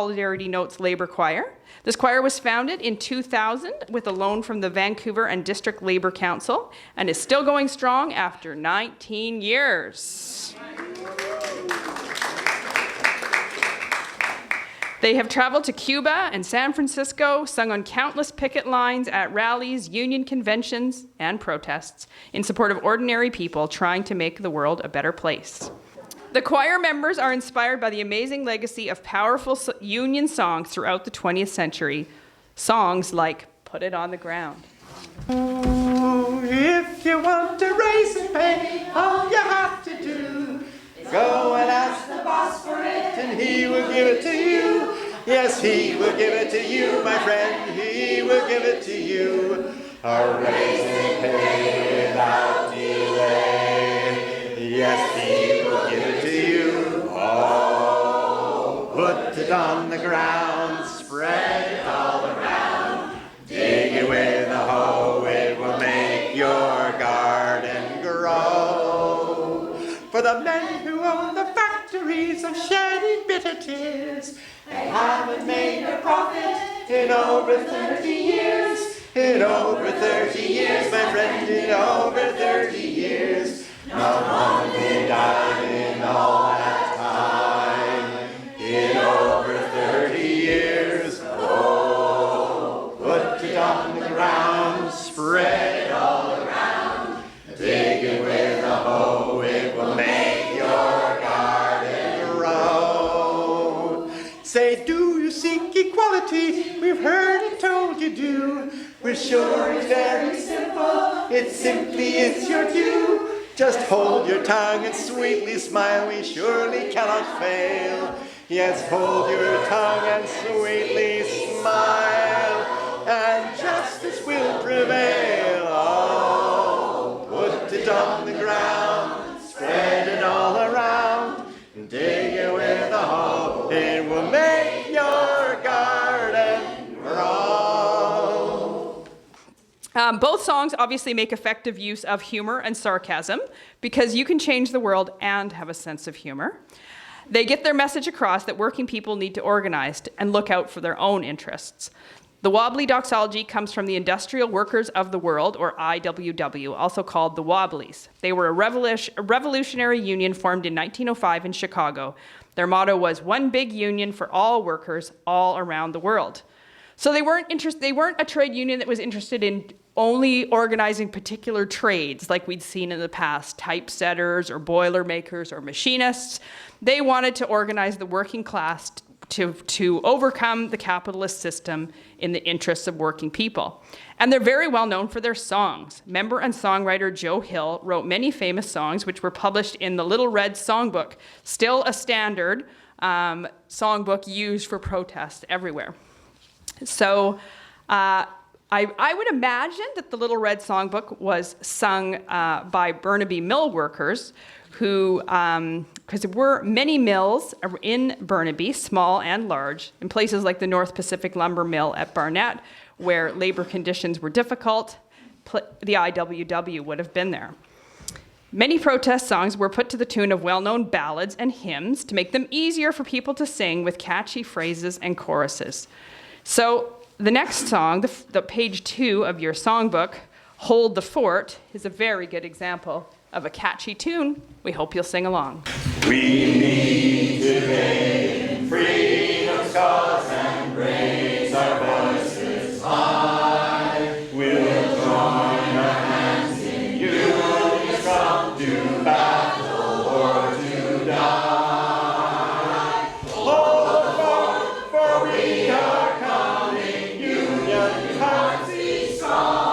Solidarity Notes Labour Choir. This choir was founded in 2000 with a loan from the Vancouver and District Labour Council and is still going strong after 19 years. They have traveled to Cuba and San Francisco, sung on countless picket lines at rallies, union conventions, and protests in support of ordinary people trying to make the world a better place. The choir members are inspired by the amazing legacy of powerful union songs throughout the 20th century. Songs like Put It on the Ground. Oh, if you want to raise the pay, all you have to do, go and ask the boss for it and he will give it to you. Yes, he will give it to you, my friend, he will give it to you. A raise the pay without delay. Yes, he will give it to you. Oh, put it on the ground, spread it all around. Dig it with a hoe, it will make your garden grow. For the men who own the factories of shedding bitter tears, they haven't made a profit in over 30 years. In over 30 years, my friend, in over 30 years. Not one did die in all that time. In over 30 years, oh, put it on the ground, spread it all around. Dig it with a hoe, it will make your garden grow. Say, do you seek equality? We've heard it told you do. We're sure it's very simple, it simply is your due. Just hold your tongue and sweetly smile, we surely cannot fail. Yes, hold your tongue and sweetly smile, and justice will prevail. Oh, put it on the ground, spread it all around, dig it with a hoe, it will make your garden grow. Both songs obviously make effective use of humor and sarcasm because you can change the world and have a sense of humor. They get their message across that working people need to organize and look out for their own interests. The wobbly doxology comes from the Industrial Workers of the World, or IWW, also called the Wobblies. They were a revolutionary union formed in 1905 in Chicago. Their motto was one big union for all workers all around the world. So they weren't a trade union that was interested in only organizing particular trades like we'd seen in the past, typesetters or boilermakers or machinists. They wanted to organize the working class to overcome the capitalist system in the interests of working people. And they're very well known for their songs. Member and songwriter Joe Hill wrote many famous songs which were published in the Little Red Songbook, still a standard songbook used for protest everywhere. So I would imagine that the Little Red Songbook was sung by Burnaby mill workers who, because there were many mills in Burnaby, small and large, in places like the North Pacific Lumber Mill at Barnett, where labor conditions were difficult, the IWW would have been there. Many protest songs were put to the tune of well-known ballads and hymns to make them easier for people to sing with catchy phrases and choruses. So the next song, the page 2 of your songbook, Hold the Fort, is a very good example of a catchy tune. We hope you'll sing along. We need to gain freedom's cause and raise our voices high. We'll join our hands in unity strong to battle or to die. Hold the fort, for we are coming, union hearts be strong.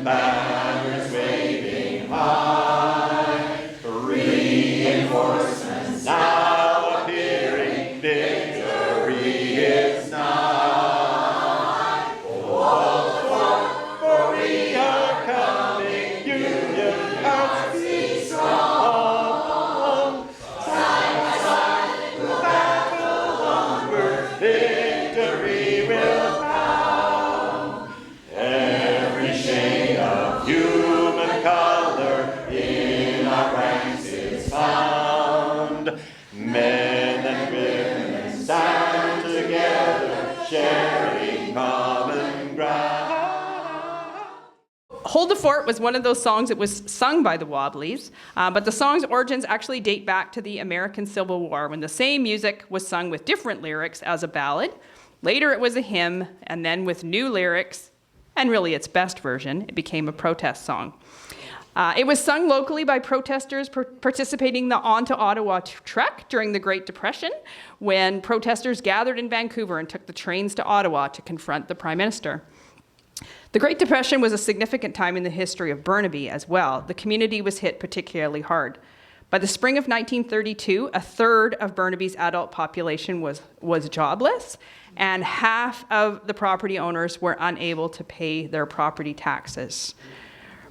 Banners waving high, reinforcements now appearing, victory is nigh. Hold the fort, for we are coming, union hearts be strong. Side by side we'll battle onward, victory will come. common ground. Hold the Fort was one of those songs that was sung by the Wobblies, but the song's origins actually date back to the American Civil War, when the same music was sung with different lyrics as a ballad. Later it was a hymn, and then with new lyrics, and really its best version, it became a protest song. It was sung locally by protesters participating in the On to Ottawa trek during the Great Depression, when protesters gathered in Vancouver and took the trains to Ottawa to confront the Prime Minister. The Great Depression was a significant time in the history of Burnaby as well. The community was hit particularly hard. By the spring of 1932, a third of Burnaby's adult population was jobless, and half of the property owners were unable to pay their property taxes.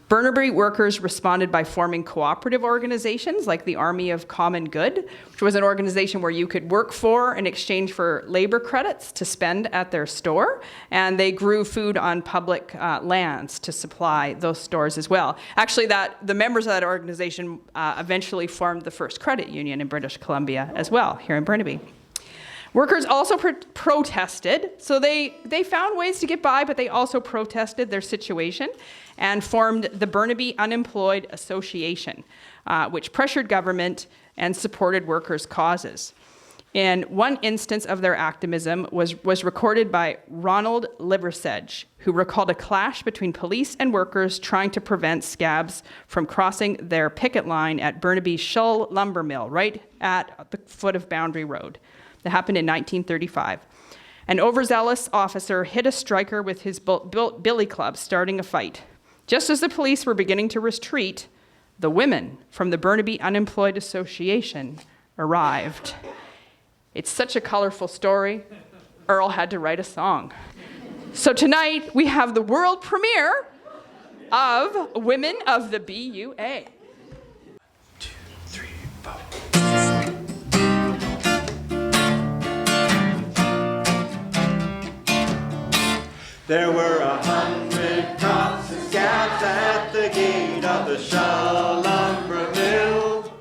Burnaby workers responded by forming cooperative organizations like the Army of Common Good, which was an organization where you could work for in exchange for labor credits to spend at their store, and they grew food on public lands to supply those stores as well. Actually, the members of that organization eventually formed the first credit union in British Columbia as well, here in Burnaby. Workers also protested, so they found ways to get by, but they also protested their situation and formed the Burnaby Unemployed Association, which pressured government and supported workers' causes. And one instance of their activism was recorded by Ronald Liversedge, who recalled a clash between police and workers trying to prevent scabs from crossing their picket line at Burnaby's Shull lumber mill, right at the foot of Boundary Road. That happened in 1935. An overzealous officer hit a striker with his billy club, starting a fight. Just as the police were beginning to retreat, the women from the Burnaby Unemployed Association arrived. It's such a colorful story, Earle had to write a song. So tonight, we have the world premiere of Women of the BUA. 2, 3, 4. There were 100 cops and scabs at the gate of the Shaw lumber mill.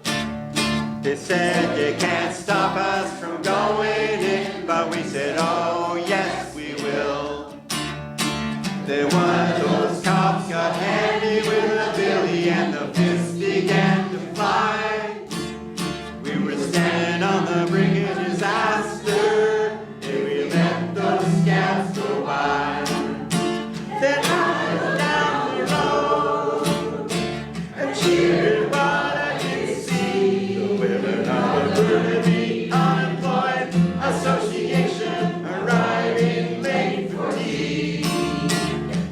They said, "You can't stop us from going in," but we said, "Oh yes we will." Then one of those cops got handy with a billy and the fist began to fly. We were standing on the brink of disaster, and we let those scabs go by. Then I went down the road and cheered what I did see. The women of the Burnaby Unemployed Association arriving late for tea.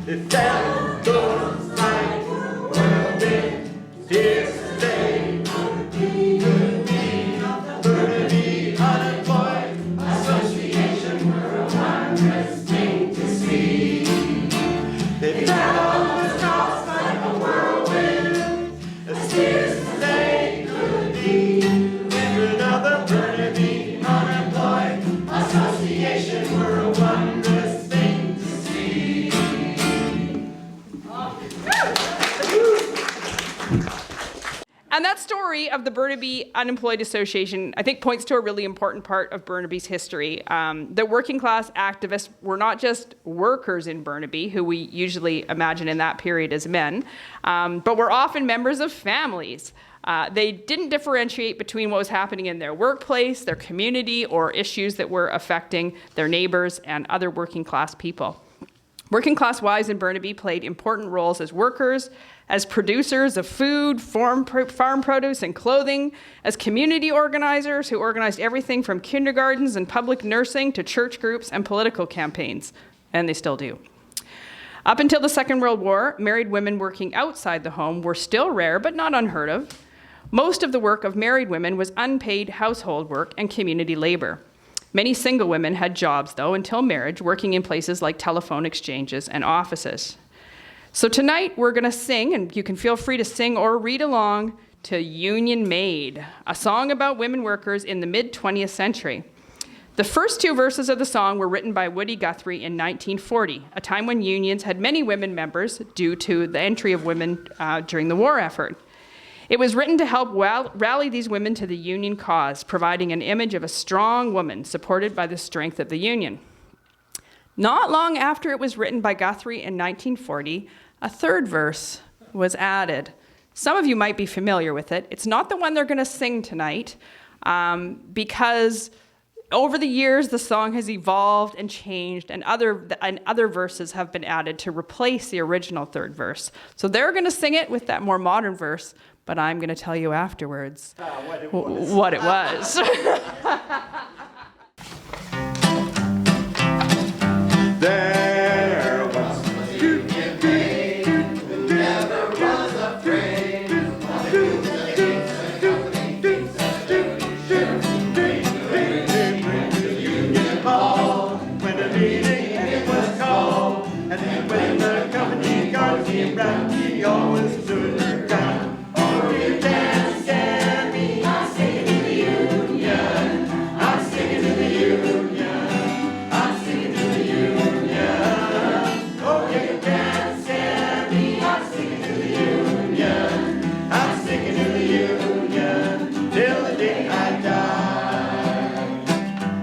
They felt those like were a bit fierce as they could be. The Burnaby Unemployed Association were a wondrous thing to see. They fell as tops like a whirlwind, as fierce as they could be. Women of the Burnaby Unemployed Association were a wondrous thing to see. And that story of the Burnaby Unemployed Association, I think, points to a really important part of Burnaby's history. The working class activists were not just workers in Burnaby, who we usually imagine in that period as men, but were often members of families. They didn't differentiate between what was happening in their workplace, their community, or issues that were affecting their neighbors and other working class people. Working class wives in Burnaby played important roles as workers, as producers of food, farm produce, and clothing, as community organizers who organized everything from kindergartens and public nursing to church groups and political campaigns, and they still do. Up until the Second World War, married women working outside the home were still rare, but not unheard of. Most of the work of married women was unpaid household work and community labor. Many single women had jobs, though, until marriage, working in places like telephone exchanges and offices. So tonight we're going to sing, and you can feel free to sing or read along to Union Maid, a song about women workers in the mid-20th century. The first two verses of the song were written by Woody Guthrie in 1940, a time when unions had many women members due to the entry of women during the war effort. It was written to help rally these women to the union cause, providing an image of a strong woman supported by the strength of the union. Not long after it was written by Guthrie in 1940, a third verse was added. Some of you might be familiar with it. It's not the one they're going to sing tonight, because over the years the song has evolved and changed, and other verses have been added to replace the original third verse. So they're going to sing it with that more modern verse, but I'm going to tell you afterwards what it was. There was a Union Maid who never was afraid. Union Hall when a meeting was called, and when the company guard came round, he always stood her ground. Oh, you can't scare me, I'm sticking to the Union. I'm sticking to the Union. I'm sticking to the Union. Oh, you can't scare me, I'm sticking to the Union. I'm sticking to the Union till the day I die.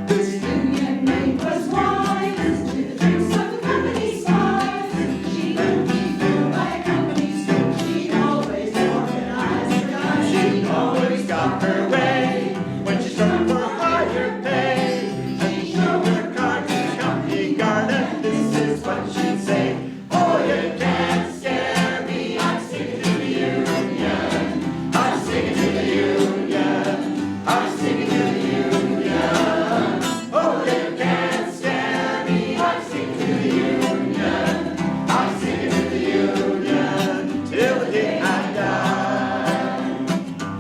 This Union maid was wise to the tricks of the company spies. She would be filled by a company scoop. She always organized her guys. She always got her way when she struck for higher pay. And she showed her card to the company guard, and this is what she'd say. Oh, you can't scare me, I'm sticking to the Union. I'm sticking to the Union. I'm sticking to the Union. Oh, you can't scare me, I'm sticking to the Union. I'm sticking to the Union till the day I die.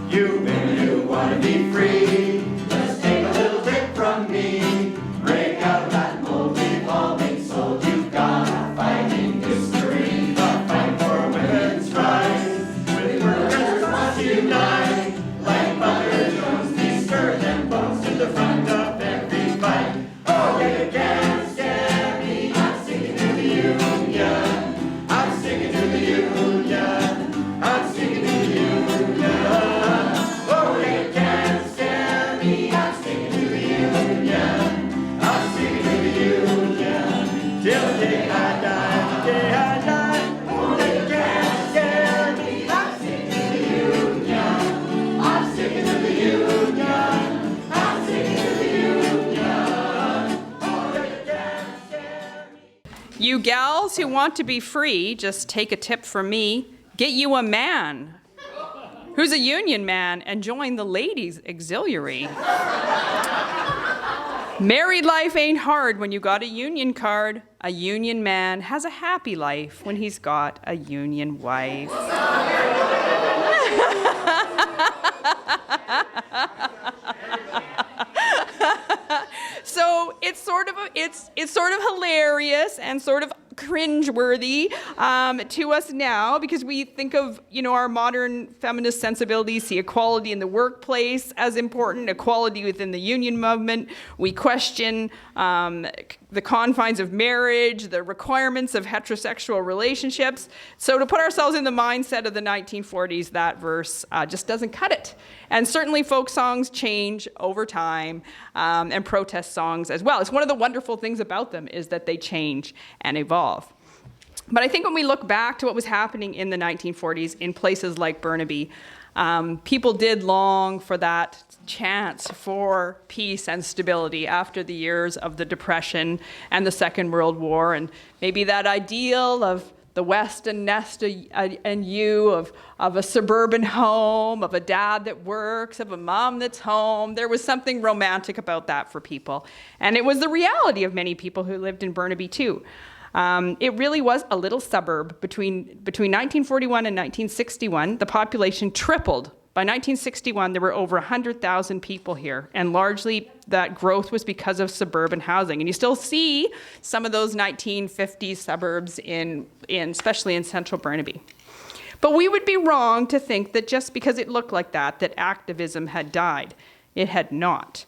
You wanna be free, just take a little tip from me. Break out of that mold we've all been sold. You've got a fighting history, a fight for women's rights. With workers must unite, like Mother Jones, these skirt and bones to the front of every fight. Oh, you can't scare me, I'm sticking to the Union. I'm sticking to the Union. I'm sticking to the Union. Oh, you can't scare me, I'm sticking to the Union. I'm sticking to the Union till the day I die, the day I die. Oh, you can't scare me, I'm sticking to the Union. I'm sticking to the Union. I'm sticking to the Union. Oh, you can't scare me. You gals who want to be free, just take a tip from me. Get you a man who's a union man and join the ladies' auxiliary. Married life ain't hard when you got a union card. A union man has a happy life when he's got a union wife. So it's sort of hilarious and sort of cringeworthy to us now, because we think of, our modern feminist sensibilities, see equality in the workplace as important, equality within the union movement. We question the confines of marriage, the requirements of heterosexual relationships. So to put ourselves in the mindset of the 1940s, that verse just doesn't cut it. And certainly folk songs change over time, and protest songs as well. It's one of the wonderful things about them is that they change and evolve. But I think when we look back to what was happening in the 1940s in places like Burnaby, people did long for that chance for peace and stability after the years of the Depression and the Second World War, and maybe that ideal of the West and nest and you, of a suburban home, of a dad that works, of a mom that's home. There was something romantic about that for people. And it was the reality of many people who lived in Burnaby too. It really was a little suburb. Between 1941 and 1961, the population tripled. By 1961, there were over 100,000 people here, and largely that growth was because of suburban housing. And you still see some of those 1950s suburbs especially in central Burnaby. But we would be wrong to think that just because it looked like that activism had died. It had not.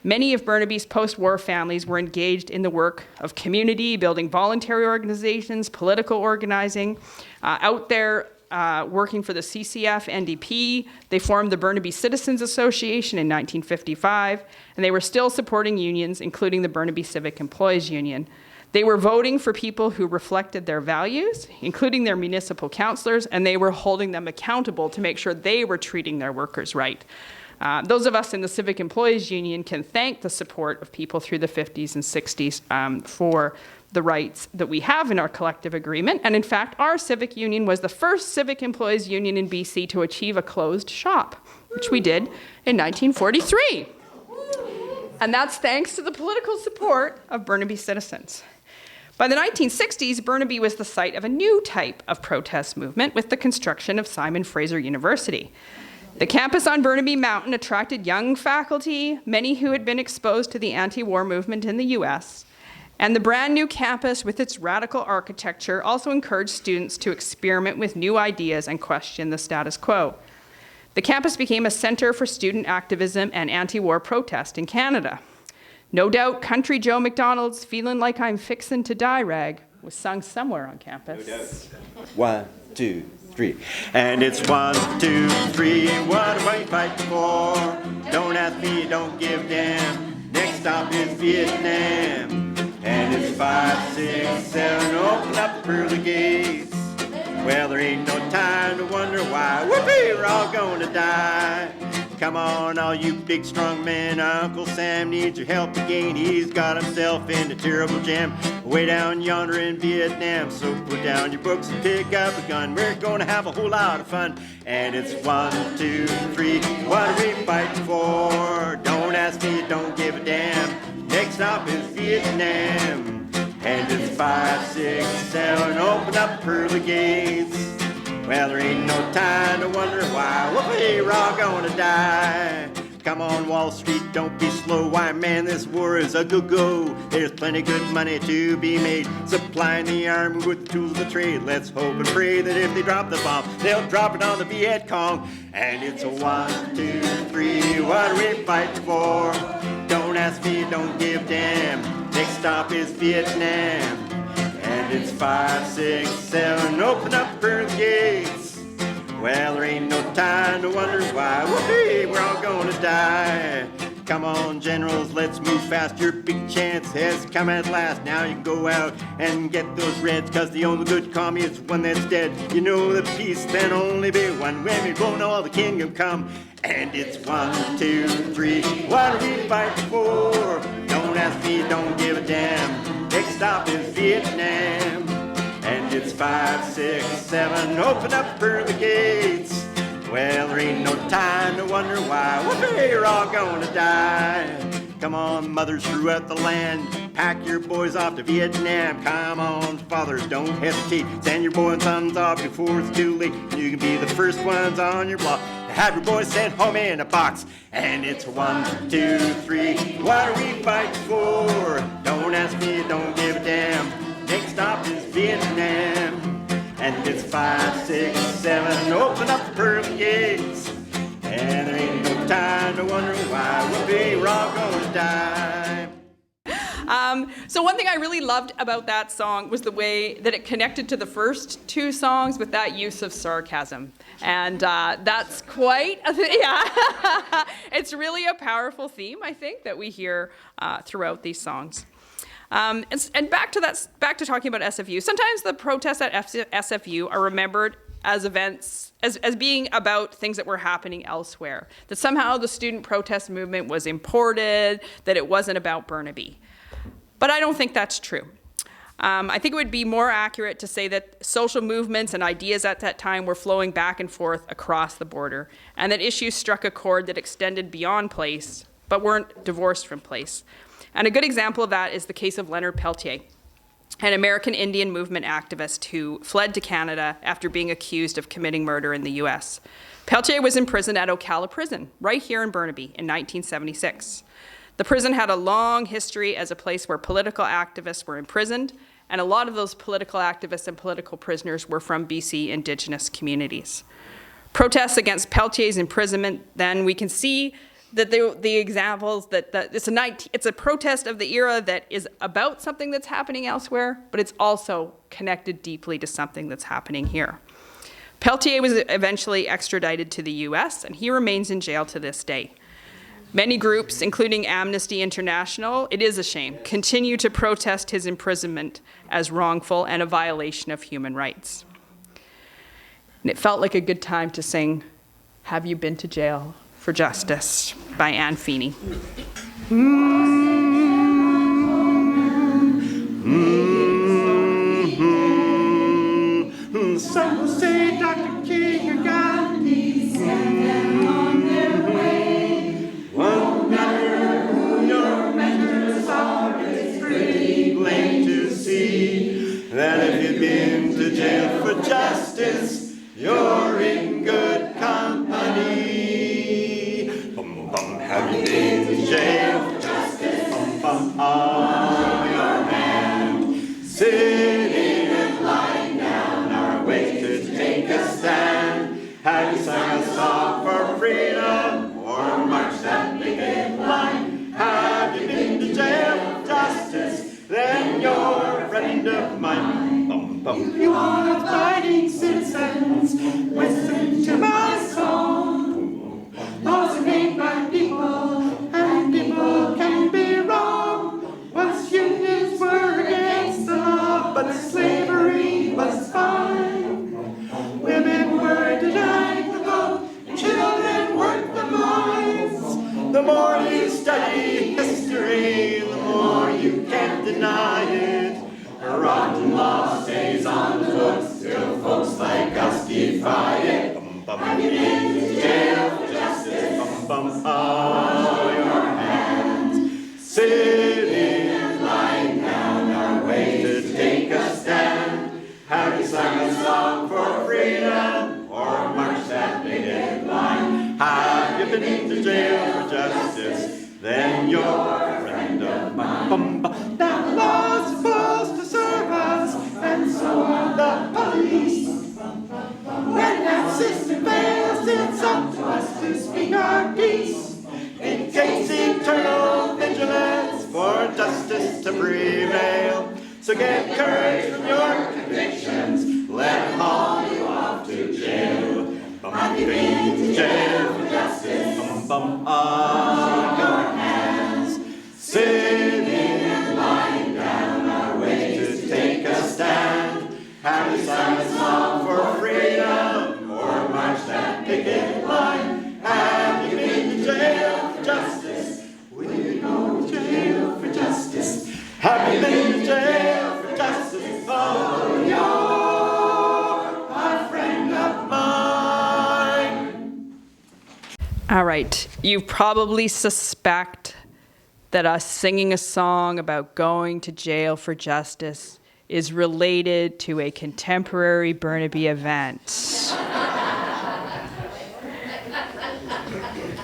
Many of Burnaby's post-war families were engaged in the work of community, building voluntary organizations, political organizing, out there working for the CCF, NDP. They formed the Burnaby Citizens Association in 1955, and they were still supporting unions, including the Burnaby Civic Employees Union. They were voting for people who reflected their values, including their municipal councillors, and they were holding them accountable to make sure they were treating their workers right. Those of us in the Civic Employees Union can thank the support of people through the 50s and 60s for the rights that we have in our collective agreement. And in fact, our civic union was the first civic employees union in BC to achieve a closed shop, which we did in 1943. And that's thanks to the political support of Burnaby citizens. By the 1960s, Burnaby was the site of a new type of protest movement with the construction of Simon Fraser University. The campus on Burnaby Mountain attracted young faculty, many who had been exposed to the anti-war movement in the US. And the brand new campus with its radical architecture also encouraged students to experiment with new ideas and question the status quo. The campus became a center for student activism and anti-war protest in Canada. No doubt Country Joe McDonald's "Feeling Like I'm Fixin' to Die" rag was sung somewhere on campus. No doubt. 1, 2, 3. And it's 1, 2, 3. What are we fighting for? Don't ask me, don't give a damn. Next stop is Vietnam. And it's 5, 6, 7. Open up the pearly gates. Well, there ain't no time to wonder why. Whoopee, we're all gonna die. Come on, all you big strong men. Uncle Sam needs your help again. He's got himself in a terrible jam way down yonder in Vietnam. So put down your books and pick up a gun. We're gonna have a whole lot of fun. And it's 1, 2, 3. What are we fighting for? Don't ask me, don't give a damn. Next stop is Vietnam. And it's 5, 6, 7. Open up pearly gates. Well, there ain't no time to wonder why. Whoopee, we're all gonna die. Come on, Wall Street, don't be slow. Why, man, this war is a go-go. There's plenty good money to be made, supplying the army with the tools of the trade. Let's hope and pray that if they drop the bomb, they'll drop it on the Viet Cong. And it's a 1, 2, 3. What are we fighting for? Don't ask me, don't give a damn. Next stop is Vietnam. And it's 5, 6, 7. Open up the gates. Well, there ain't no time to wonder why. Whoopee, we're all gonna die. Come on, generals, let's move fast. Your big chance has come at last. Now you can go out and get those reds, cause the only good commie is one that's dead. You know the peace can only be one when we won't all the kingdom come. And it's 1, 2, 3. What are we fighting for? Don't ask me, don't give a damn. Next stop is Vietnam. And it's 5, 6, 7. Open up pearly gates. Well, there ain't no time to wonder why. Whoopee, you're all gonna die. Come on, mothers throughout the land, pack your boys off to Vietnam. Come on, fathers, don't hesitate. Send your boys and sons off before it's too late. You can be the first ones on your block to have your boys sent home in a box. And it's 1, 2, 3. What are we fighting for? Don't ask me, don't give a damn. Next stop is Vietnam. And it's 5, 6, 7. Open up the pearly gates. And there ain't no time to wonder why. We're all gonna die. So one thing I really loved about that song was the way that it connected to the first two songs with that use of sarcasm. And that's quite a thing. Yeah. It's really a powerful theme, I think, that we hear throughout these songs. And back to talking about SFU. Sometimes the protests at SFU are remembered as events, as being about things that were happening elsewhere. That somehow the student protest movement was imported, that it wasn't about Burnaby. But I don't think that's true. I think it would be more accurate to say that social movements and ideas at that time were flowing back and forth across the border, and that issues struck a chord that extended beyond place, but weren't divorced from place. And a good example of that is the case of Leonard Peltier, an American Indian movement activist who fled to Canada after being accused of committing murder in the US. Peltier was imprisoned at Ocala Prison, right here in Burnaby, in 1976. The prison had a long history as a place where political activists were imprisoned, and a lot of those political activists and political prisoners were from BC Indigenous communities. Protests against Peltier's imprisonment, then we can see that the examples that it's a protest of the era that is about something that's happening elsewhere, but it's also connected deeply to something that's happening here. Peltier was eventually extradited to the US, and he remains in jail to this day. Many groups, including Amnesty International, it is a shame, continue to protest his imprisonment as wrongful and a violation of human rights. And it felt like a good time to sing Have You Been to Jail for Justice by Anne Feeney. Some will say Dr. King or Gandhi sent them on their way. One matter who your mentors are, it's pretty plain to see that if you've been to jail for justice, you're in good company. Bum bum, have you been to jail for justice? Bum bum, on your hand, sitting and lying down, our way to take a stand. Have you sung a song for freedom or marched that picket line? Have you been to jail for justice? Then you're a friend of mine. Bum bum. You are fighting citizens. Listen to my song. Laws are made by people, and people can be wrong. Once unions were against the law, but slavery was fine. Women were denied the vote, children worked the mines. The more you study history, the more you can't deny it. A rotten law stays on foot till folks like us defy it. Bum, bum. Have you been to jail for justice? Bum, bum, all your hands. Sitting and lying down, our way to take a stand. Have you sung a song for freedom or marched that picket line? Have you been to jail for justice? Then you're a friend of mine. Bum, bum. Now the law's supposed to serve us, and so are the police. When that system fails, it's up to us to speak our piece. It takes eternal vigilance for justice to prevail. So get courage from your convictions, let them haul you off to jail. Have you been to jail for justice? Bum, bum, on your hands. Sitting and lying down, our way to take a stand. Have you sung a song for freedom or marched that picket line? Have you been to jail for justice? Will you go to jail for justice? Have you been to jail for justice? Oh, you're a friend of mine. All right, you probably suspect that us singing a song about going to jail for justice is related to a contemporary Burnaby event.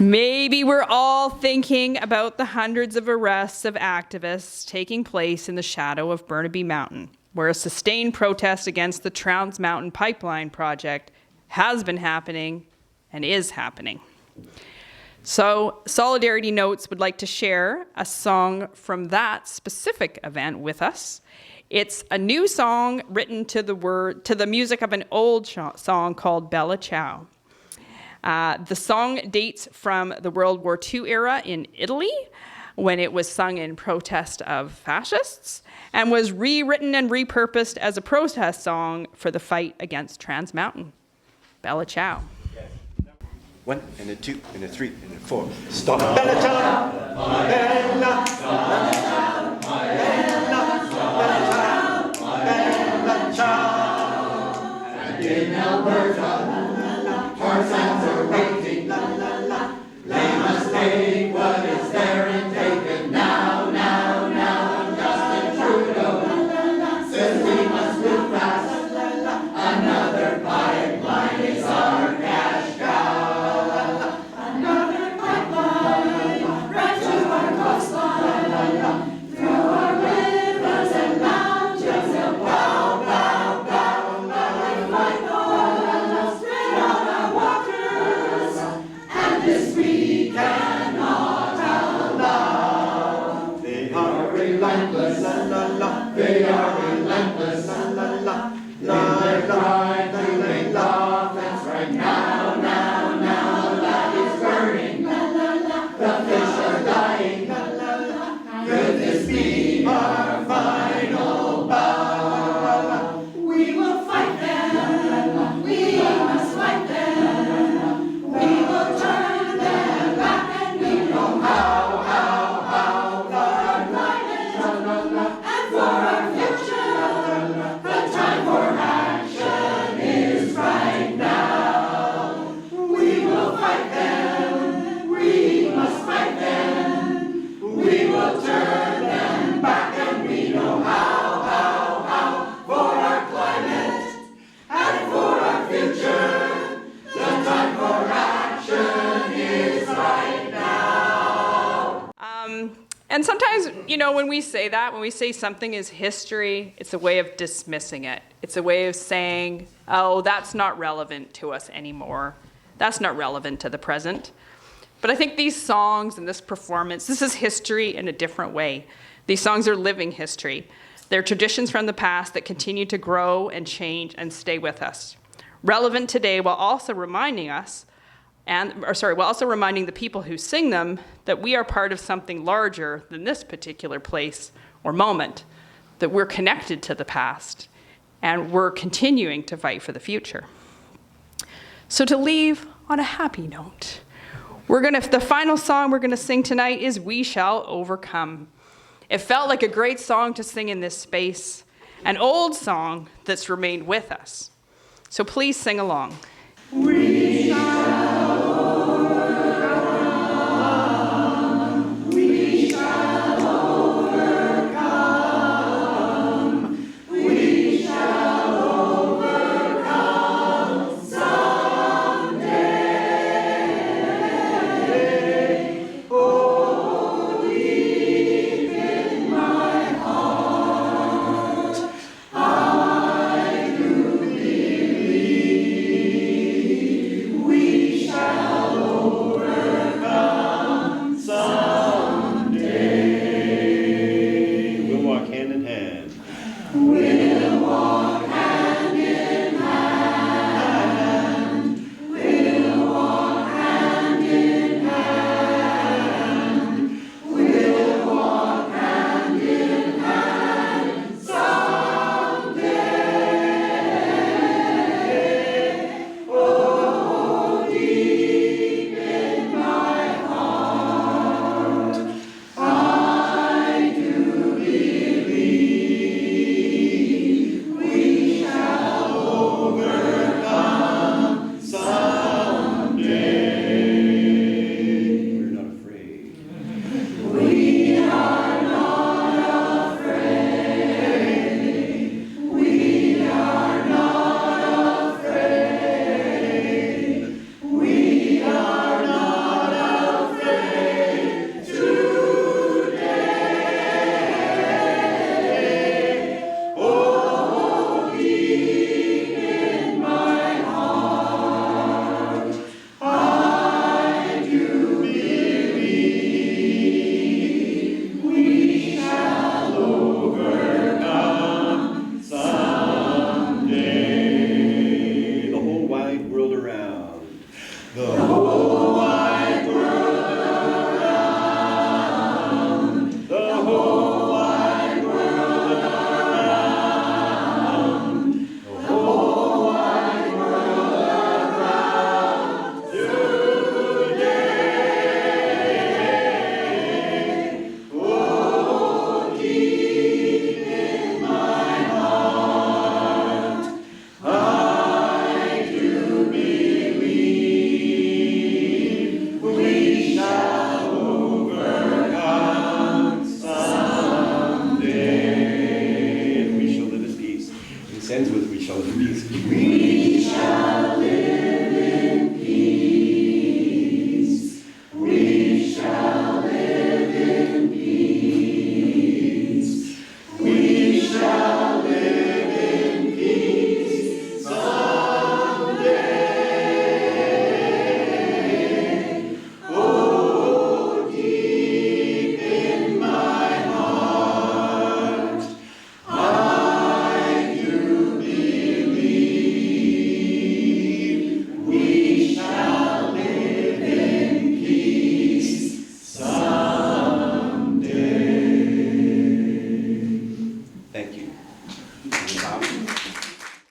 Maybe we're all thinking about the hundreds of arrests of activists taking place in the shadow of Burnaby Mountain, where a sustained protest against the Trans Mountain Pipeline project has been happening and is happening. So Solidarity Notes would like to share a song from that specific event with us. It's a new song written to the music of an old song called Bella Ciao. The song dates from the World War II era in Italy, when it was sung in protest of fascists, and was rewritten and repurposed as a protest song for the fight against Trans Mountain. Bella Ciao. 1 and a 2 and a 3 and a 4. Stop. Bella ciao, bella ciao, bella ciao. And in Alberta, partisans are waiting. They must take what is there and take it now, now, now. And Justin Trudeau says we must move fast. Another pipeline is our cash cow. Another pipeline right to our coastline, through our know, when we say that, when we say something is history, it's a way of dismissing it. It's a way of saying, oh, that's not relevant to us anymore. That's not relevant to the present. But I think these songs and this performance, this is history in a different way. These songs are living history. They're traditions from the past that continue to grow and change and stay with us. Relevant today while also reminding us, while also reminding the people who sing them that we are part of something larger than this particular place or moment, that we're connected to the past and we're continuing to fight for the future. So to leave on a happy note, the final song we're gonna sing tonight is We Shall Overcome. It felt like a great song to sing in this space, an old song that's remained with us. So please sing along. We shall overcome. We shall overcome. We shall overcome someday. Oh, deep in my heart, I do believe we shall overcome someday. We'll walk hand in hand. We'll walk hand in hand. We'll walk hand in hand. We'll walk hand in hand someday. Oh, deep in my heart, I do believe we shall overcome someday. We're not afraid. We are not afraid. We are not afraid. We are not afraid today. Oh, deep in my heart, I do believe we shall overcome Someday, the whole wide world around. The whole wide world around. The whole wide world around. The whole wide world around today. Oh, deep in my heart, I do believe we shall overcome someday. And we shall live in peace. It ends with we shall live in peace. We shall live